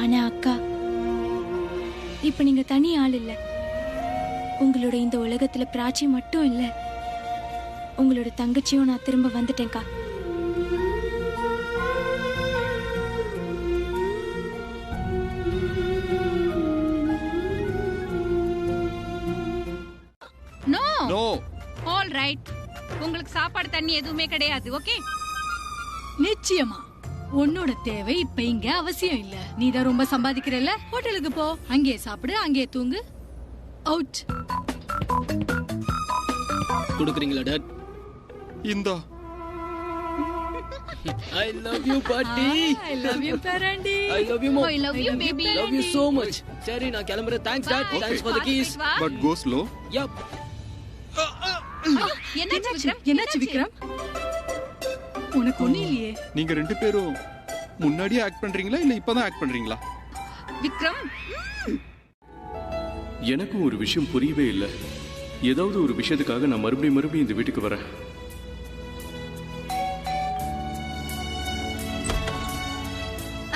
ஆனா அக்கா, இப்ப நீங்க தனி ஆள் இல்ல. உங்களோட இந்த உலகத்துல பிராச்சி மட்டும் இல்ல, உங்களோட தங்கச்சியும் நான் திரும்ப வந்துட்டேன்க்கா. நோ. All right. உங்களுக்கு சாப்பாடு தண்ணி எதுவுமே கிடையாது. ஓகே. நிச்சயமா உன்னோட தேவை இப்ப இங்க அவசியம் இல்ல. நீதான் ரொம்ப சம்பாதிக்கிறல்ல, ஹோட்டலுக்கு போ, அங்கே சாப்பிடு, அங்கே தூங்கு. அவுட். குடுக்குறீங்களா டாட்? இந்தா. I love you பாட்டி. I love you பேரண்டி. I love you mom. I love you baby. Love you so much. சரி நான் கிளம்புறேன். Thanks dad. Thanks for the keys. But go slow. Yup. என்னாச்சு விக்ரம்? உனக்கு ஒண்ணு இல்லையே. நீங்க ரெண்டு பேரும் முன்னாடியே ஆக்ட் பண்றீங்களா இல்ல இப்பதான் ஆக்ட் பண்றீங்களா? விக்ரம், எனக்கும் ஒரு விஷயம் புரியவே இல்ல. ஏதாவது ஒரு விஷயத்துக்காக நான் மறுபடியும் இந்த வீட்டுக்கு வரேன்.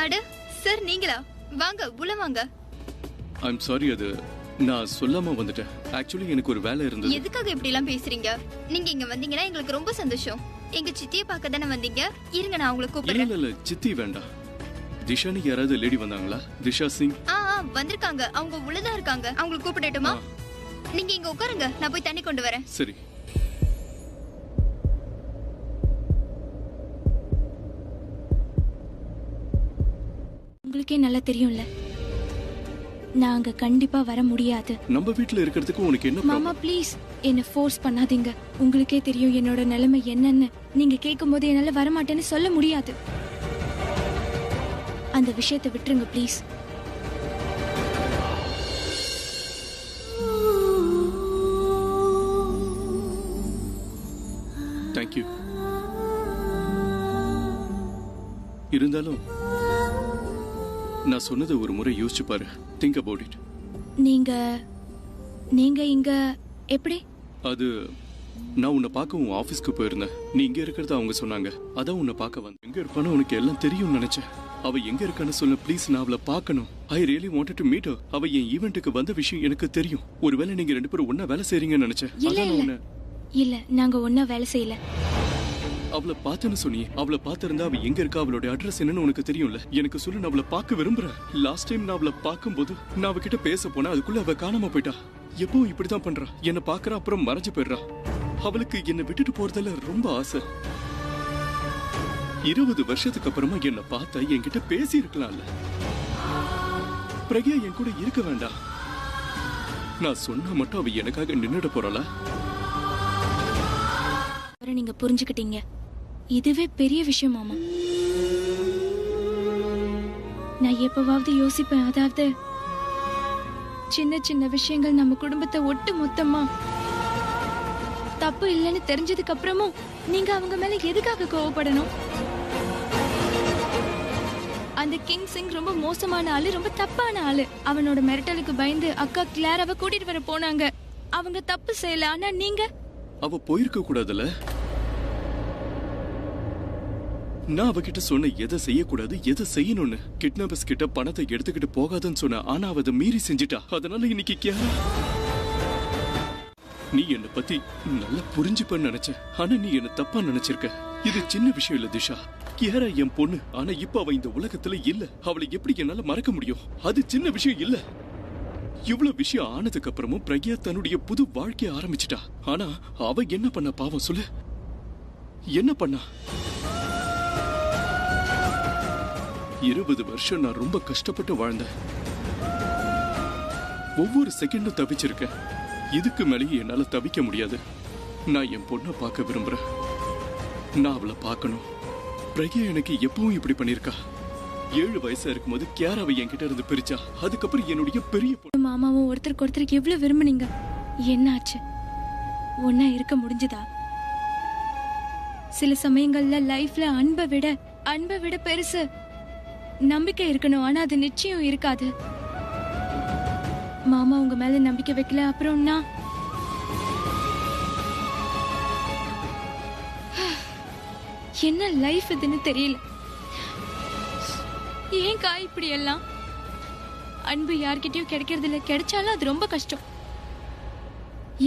அட சார், நீங்களா? வாங்க உள்ள வாங்க. ஐம் சாரி, அது நான் சொல்லாம வந்துட்டேன். ஆக்சுவலி எனக்கு ஒரு வேலை இருந்தது. எதுக்காக இப்படி எல்லாம் பேசுறீங்க? நீங்க இங்க வந்தீங்கன்னா எங்களுக்கு ரொம்ப சந்தோஷம். எங்க சித்தியை பார்க்க தானே வந்தீங்க. இருங்க நான் உங்களுக்கு கூப்பிடுறேன். இல்ல சித்தி வேண்டாம். திஷானி யாராவது லேடி வந்தாங்களா? திஷா சிங் வந்திருக்காங்க. அவங்க உள்ளதா இருக்காங்க. அவங்களுக்கு கூப்பிடட்டுமா? நீங்க இங்க உட்காருங்க, நான் போய் தண்ணி கொண்டு வரேன். சரி. உங்களுக்கே நல்லா தெரியும்ல, நாங்க கண்டிப்பா வர முடியாது. நம்ம வீட்ல இருக்கிறதுக்கு உனக்கு என்ன மாமா ப்ளீஸ் என்ன ஃபோர்ஸ் பண்ணாதீங்க. உங்களுக்கே தெரியும் என்னோட நிலைமை என்னன்னு. நீங்க கேட்கும்போது என்னால வர மாட்டேன்னு சொல்ல முடியாது. அந்த விஷயத்தை விட்டுருங்க ப்ளீஸ். Thank you. இருந்தாலும் நான் சொன்னதை ஒரு முறை யோசிச்சு பாரு. Think about it. நீங்க இங்க எப்படி? அது நான் உன்னை பார்க்க உன் ஆபீஸ்க்கு போயிருந்தேன். நீ இங்க இருக்கிறத அவங்க சொன்னாங்க. அதான் உன்னை பார்க்க வந்தேன். எங்க இருப்பான்னு உனக்கு எல்லாம் தெரியும்னு நினைச்சேன். அவ எங்க இருக்கான்னு சொல்ல ப்ளீஸ். நான் அவளை பார்க்கணும். I really wanted to meet her. அவ என் ஈவென்ட்டுக்கு வந்த விஷயம் எனக்கு தெரியும். ஒருவேளை நீங்க ரெண்டு பேரும் ஒண்ணா வேலை செய்றீங்கன்னு நினைச்சேன். இல்ல நாங்க ஒண்ணா வேலை செய்யல. அவளை பார்த்தேன்னு சொன்னியே. அவளை பார்த்திருந்தா அவ எங்க இருக்கா, அவளோட அட்ரஸ் என்னன்னு உனக்கு தெரியும்ல. எனக்கு சொல்லு, நான் அவளை பார்க்க விரும்புறேன். லாஸ்ட் டைம் நான் அவளை பார்க்கும்போது நான் அவகிட்ட பேச போனா அதுக்குள்ள அவ காணாம போயிட்டா. எப்பவும் இப்படிதான் பண்றா. என்ன பாக்குறா, அப்புறம் மறைஞ்சு போயிடுறா. அவளுக்கு என்ன விட்டுட்டு போறதுல ரொம்ப ஆசை. 20 வருஷத்துக்கு அப்புறமா என்ன பார்த்தா என்கிட்ட பேசி இருக்கலாம்ல. பிரக்யா என் கூட இருக்க வேண்டாம். நான் சொன்னா மட்டும் அவ எனக்காக நின்னுட போறாளா? நீங்க புரிஞ்சுக்கிட்டீங்க. இதுவே பெரிய விஷயம் மாமா. நான் எப்பவாவது யோசிப்பேன், அதாவது சின்ன சின்ன விஷயங்கள் நம்ம குடும்பத்தை ஒட்டு மொத்தமா தப்பு இல்லைன்னு தெரிஞ்சதுக்கு அப்புறமும் நீங்க அவங்க மேல எதுக்காக கோவப்படணும்? அந்த கிங் சிங் ரொம்ப மோசமான ஆளு, ரொம்ப தப்பான ஆளு. அவனோட மிரட்டலுக்கு பயந்து அக்கா கிளாராவை கூட்டிட்டு வர போனாங்க. அவங்க தப்பு செய்யல, ஆனா நீங்க அவ போயிருக்க கூடாதுல. நான் அவகிட்ட சொன்ன எதை செய்யக்கூடாது எதை செய்யணும்னு. கிட்னாப்பர்ஸ் கிட்ட பணத்தை எடுத்துக்கிட்டு போகாதுன்னு சொன்ன, ஆனா அவ அதை மீறி செஞ்சிட்டா. அதனால இன்னைக்கு கியாரா, நீ என்ன பத்தி நல்லா புரிஞ்சுப்பன்னு நினைச்ச, ஆனா நீ என்ன தப்பா நினைச்சிருக்க. இது சின்ன விஷயம் இல்ல திஷா. கியாரா என் பொண்ணு, ஆனா இப்ப அவ இந்த உலகத்துல இல்ல. அவளை எப்படி என்னால மறக்க முடியும்? அது சின்ன விஷயம் இல்ல. இவ்வளவு விஷயம் ஆனதுக்கு அப்புறமும் பிரக்யா தன்னுடைய புது வாழ்க்கைய ஆரம்பிச்சிட்டா. ஆனா அவ என்ன பண்ண பாவம் சொல்லு? என்ன பண்ணா? 20 வருஷம் நான் ரொம்ப கஷ்டப்பட்டு வாழ்ந்தேன். ஒவ்வொரு செகண்டும் தவிச்சிருக்கேன். இதுக்கு மேலேயே என்னால தவிக்க முடியாது. நான் என் பொண்ணை பார்க்க விரும்புறேன். நான் அவளை பார்க்கணும். பிரக்யா எனக்கு எப்பவும் இப்படி பண்ணிருக்கா. 7 வயசா இருக்கும்போது கியாராவை என்கிட்ட இருந்து பிரிச்சா. அதுக்கப்புறம் என்னுடைய பெரிய மாமாவும் ஒருத்தருக்கு ஒருத்தருக்கு எவ்வளவு விரும்புனீங்க. என்னாச்சு? ஒன்னா இருக்க முடிஞ்சதா? சில சமயங்கள்ல லைஃப்ல அன்பை விட பெருசு நம்பிக்கை இருக்கணும். ஆனா அது நிச்சயம் இருக்காது. மாமா உங்க மேல நம்பிக்கை வைக்கல, அப்புறம் நான் என்ன லைஃப் இதுன்னு தெரியல. ஏன்கா இப்படி எல்லாம்? அன்பு யார்கிட்டயும் கிடைக்கிறது இல்ல, கிடைச்சாலும் அது ரொம்ப கஷ்டம்.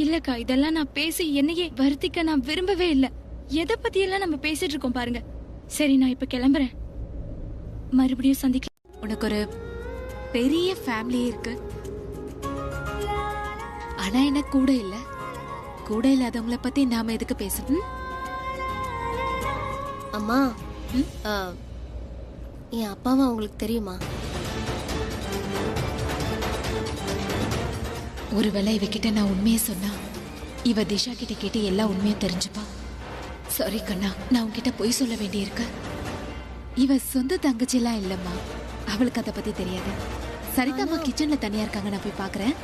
இல்லக்கா, இதெல்லாம் நான் பேசி என்னையே வருத்திக்க நான் விரும்பவே இல்லை. எதை பத்தி எல்லாம் நம்ம பேசிட்டு இருக்கோம் பாருங்க. சரி, நான் இப்ப கிளம்புறேன். மறுபடியும் சந்திக்க. உனக்கு ஒரு பெரிய ஃபேமிலி இருக்கு, ஆனா என்ன கூட இல்ல. கூட இல்லாதவங்கள பத்தி நாம எதுக்கு பேசணும்? அம்மா, என் அப்பாவா உங்களுக்கு தெரியுமா? ஒருவேளை இவகிட்ட நான் உண்மையை சொன்னா இவ திஷா கிட்ட கேட்டு எல்லா உண்மையும் தெரிஞ்சுப்பா. சாரி கண்ணா, நான் உன்கிட்ட பொய் சொல்ல வேண்டியிருக்கு. இவ சொந்த தங்கச்சி எல்லாம் இல்லம்மா, அவளுக்கு அதை பத்தி தெரியாது. சரிதாம்மா, கிச்சன்ல தனியா இருக்காங்க, நான் போய் பாக்குறேன்.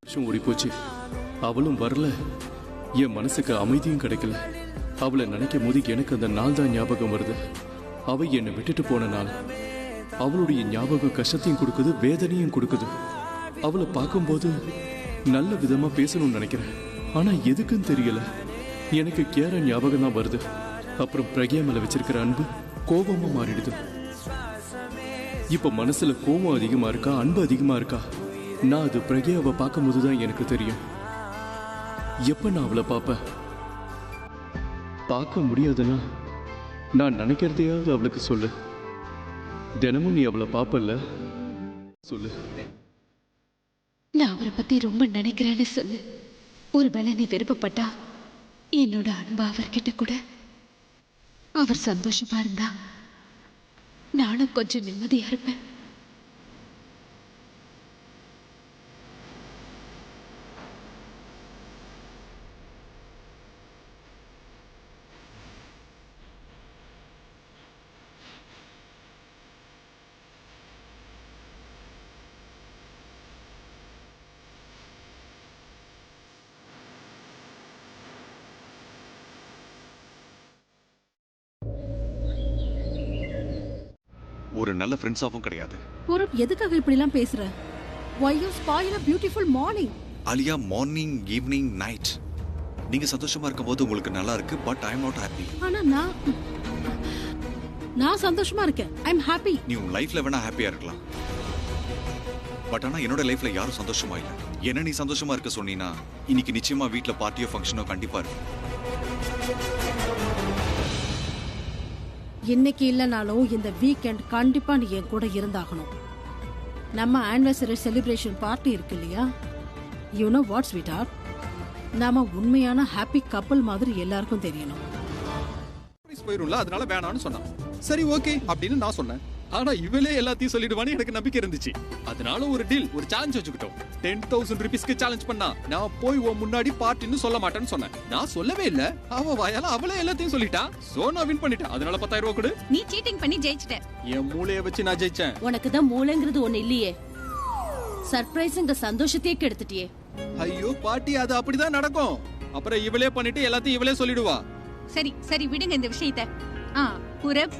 வருஷம் ஓடி போச்சு, அவளும் வரல, என் மனசுக்கு அமைதியும் கிடைக்கல. அவளை நினைக்கும் போது எனக்கு அந்த நாள் தான் ஞாபகம் வருது. அவ என்னை விட்டுட்டு போன நாள். அவளுடைய ஞாபகம் கஷ்டத்தையும் கொடுக்குது, வேதனையும் கொடுக்குது. அவளை பார்க்கும்போது நல்ல விதமா பேசணும்னு நினைக்கிறேன், ஆனா எதுக்குன்னு தெரியல. எனக்கு கியாரா ஞாபகம் தான் வருது. அப்புறம் பிரக்யா மேல வச்சிருக்கிற அன்பு கோபமா மாறிடுது. இப்ப மனசுல கோபம் அதிகமா இருக்கா, அன்பு அதிகமா இருக்கா? நான் அது பிரக்யாவை பார்க்கும் போதுதான் எனக்கு தெரியும். எப்ப நான் அவளை பார்ப்பேன்? பார்க்க முடியாதுன்னா நான் நினைக்கிறதையாவது அவளுக்கு சொல்லு. தினமும் நீ அவளை பார்ப்பல்ல, சொல்லு. நான் அவரை பத்தி ரொம்ப நினைக்கிறேன்னு சொல்லு. ஒருவேளை நீ விருப்பப்பட்டா என்னோட அன்பு அவர்கிட்ட கூட. அவர் சந்தோஷமா இருந்தா நானும் கொஞ்சம் நிம்மதியா இருப்பேன். ஒரு நல்ல ஃப்ரெண்ட்ஸாவும் கிடையாது. ஒரு எதுக்காக இப்படி எல்லாம் பேசுற? Why you spoil a beautiful morning? Alia, morning, evening, night நீங்க சந்தோஷமா இருக்கும்போது உங்களுக்கு நல்லா இருக்கு, but I am not happy. ஆனா நான் சந்தோஷமா இருக்கேன். I am happy. நீ உன் லைஃப்ல வேணா ஹாப்பியா இருக்கலாம், பட் ஆனா என்னோட லைஃப்ல யாரும் சந்தோஷமா இல்ல. என்ன நீ சந்தோஷமா இருக்க சொன்னீனா இன்னைக்கு நிச்சயமா வீட்ல பார்ட்டியோ ஃபங்க்ஷனோ கண்டிப்பா இருக்கு. இன்னைக்கு இல்லைனாலும் இந்த வீக்கெண்ட் கண்டிப்பா நீ என் கூட இருந்தாகணும். நம்ம ஆனிவர்சரி செலிப்ரேஷன் பார்ட்டி இருக்கு இல்லையா? You know what sweetheart, நாம உண்மையான ஹாப்பி கப்பல் மாதிரி எல்லாருக்கும் தெரியணும். போயிரும்ல, அதனால வேணாம்னு சொன்னான். சரி ஓகே அப்படின்னு நான் சொன்னேன். ஆனா இவளே எல்லாத்தையும் சொல்லிடுவான்னு எனக்கு நம்பிக்கை இருந்துச்சு. அதனால ஒரு டீல், ஒரு சேலஞ்ச் வச்சுக்கிட்டோம். 10,000 rupeesக்கு சேலஞ்ச் பண்ணா நான் போய் உன் முன்னாடி பார்ட்டின்னு சொல்ல மாட்டேன்னு சொன்னேன். நான் சொல்லவே இல்ல, அவ வாயால அவளே எல்லாத்தையும் சொல்லிட்டா. சோ நான் வின் பண்ணிட்டேன். அதனால 10,000 ரூபாய் கொடு. நீ சீட்டிங் பண்ணி ஜெயிச்சிட்ட. என் மூளைய வச்சு நான் ஜெயிச்சேன். உனக்கு தான் மூளைங்கிறது ஒண்ணு இல்லையே. சர்ப்ரைஸ்ங்க சந்தோஷத்தையே கெடுத்துட்டியே. ஐயோ பாட்டி, அது அப்படிதான் நடக்கும். அப்புறம் இவளே பண்ணிட்டு எல்லாத்தையும் இவளே சொல்லிடுவா. சரி சரி விடுங்க இந்த விஷயத்தை. புரப்,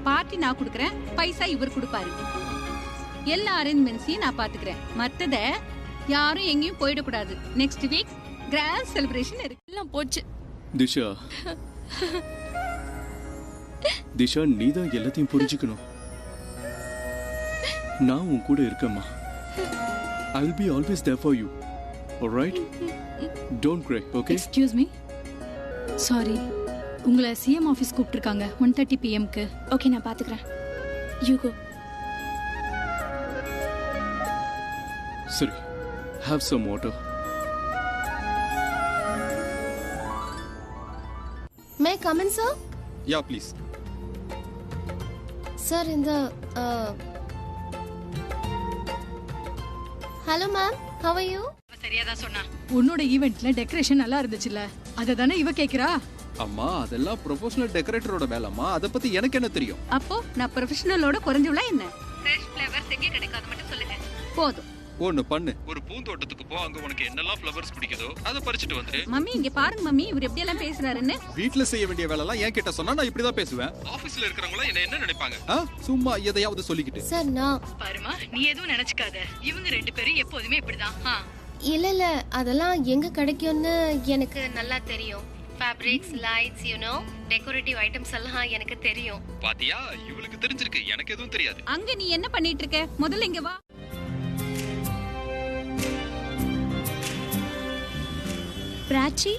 பார்ட்டி நான் கொடுக்கறேன், பைசா இவர் கொடுப்பாரு. எல்லா அரேஞ்ச்மெண்ட்ஸையும் நான் பாத்துக்கிறேன். மத்தத யாரும் எங்கேயும் போயிடக்கூடாது. நெக்ஸ்ட் வீக் கிராண்ட் செலிப்ரேஷன் இருக்கு. எல்லாம் போச்சு. திஷா, திஷா, நீதான் எல்லாத்தையும் புரிஞ்சுக்கணும். நான் உன் கூட இருக்கேம்மா. I'll be always there for you. All right? Don't cry, okay? Excuse me, sorry. உங்களை சிஎம் ஆஃபீஸ் கூப்பிட்டுருக்காங்க 1:30 PM-க்கு. ஓகே, நான் பாத்துக்கிறேன். You go. சரி, have some water. May I come in, sir? Yeah, please. Sir, in the Hello ma'am, how are you? சரியாதான் சொன்னா. உன்னோட ஈவென்ட்ல decoration நல்லா இருந்துச்சுல, அத தானே இவ கேக்குறா. அம்மா, அதெல்லாம் ப்ரொஃபஷனல் டெக்கரேட்டரோட வேலைம்மா. அத பத்தி எனக்கு என்ன தெரியும்? அப்போ நான் ப்ரொஃபஷனலோட குறைஞ்சவளா என்ன? ஃப்ரெஷ் ஃப்ளவர்ஸ் எங்க கிடைக்காது மட்டும் சொல்லுங்க. போதும். ஒன்னு பண்ணு, ஒரு பூந்தோட்டத்துக்கு போ. அங்க உனக்கு என்னெல்லாம் ஃப்ளவர்ஸ் பிடிக்குதோ அத பறிச்சிட்டு வந்துரு. மம்மி இங்க பாருங்க மம்மி, இவர் எப்படி எல்லாம் பேசுறாருன்னு. வீட்ல செய்ய வேண்டிய வேலை எல்லாம் என் கிட்ட சொன்னா நான் இப்படி தான் பேசுவேன். ஆபீஸ்ல இருக்கறவங்க என்ன நினைப்பாங்க? சும்மா எதையாவது சொல்லிக்கிட்டு. சார், நான் பாருமா, நீ எதுவும் நினைச்சுக்காத. இவங்க ரெண்டு பேரும் எப்போதுமே இப்படிதான். இல்ல அதெல்லாம் எங்க கிடைக்கும்னு எனக்கு நல்லா தெரியும். Fabrics, lights, you know, decorative items எல்லாம் எனக்கு தெரியும். பாத்தியா, இவளுக்கு தெரிஞ்சிருக்கு, எனக்கு எதுவும் தெரியாது. அங்க நீ என்ன பண்ணிட்டு இருக்க? முதல்ல இங்க வா. பிராச்சி,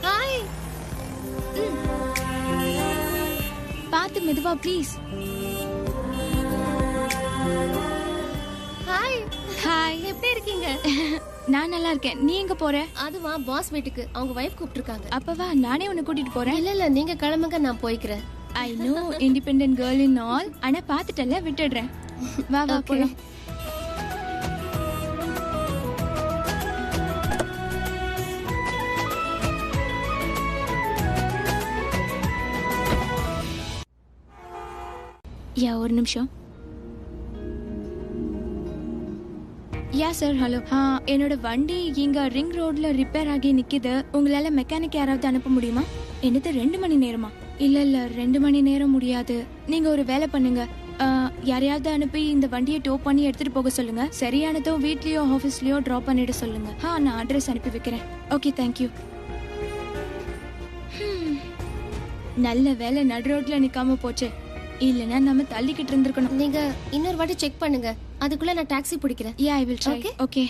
ஹாய். பாத்து மெதுவா ப்ளீஸ். ஹாய். ஹாய், எப்படி இருக்கீங்க? நான் நல்லா இருக்கேன். நீ எங்க போற? அதுவா, பாஸ் வீட்டுக்கு. அவங்க வைஃப் கூப்பிட்டுருக்காங்க. அப்ப வா, நானே உன்னை கூட்டிட்டு போறேன். இல்ல நீங்க கிளம்புங்க, நான் போய்க்கிறேன். I know independent girl in all, ஆனா பாத்துட்டல, விட்டுடுறேன். வா வா போலாம். யா, ஒரு நிமிஷம். யா சார் ஹலோ. என்னோட வண்டி இங்க ரிங் ரோட்ல ரிப்பேர் ஆகி நிக்குது. உங்களால மெக்கானிக் யாராவது அனுப்ப முடியுமா? என்னது 2 மணி நேரமா? இல்ல 2 மணி நேரம் முடியாது. நீங்க ஒரு வேலை பண்ணுங்க, யாரையாவது அனுப்பி இந்த வண்டியை டோ பண்ணி எடுத்துட்டு போக சொல்லுங்க. சரியானதோ வீட்லயோ ஆபீஸ்லயோ டிராப் பண்ணிட சொல்லுங்க. நான் அட்ரஸ் அனுப்பி வைக்கிறேன். Okay, thank you. நல்ல வேலை நடு ரோட்ல நிக்காம போச்சு, இல்லனா நம்ம தள்ளிக்கிட்டு இருந்திருக்கணும். நீங்க இன்னொரு வாட்டி செக் பண்ணுங்க, அதுக்குள்ள நான் டாக்ஸி பிடிக்கிறேன். யா, ஐ வில் ட்ரை. ஓகே.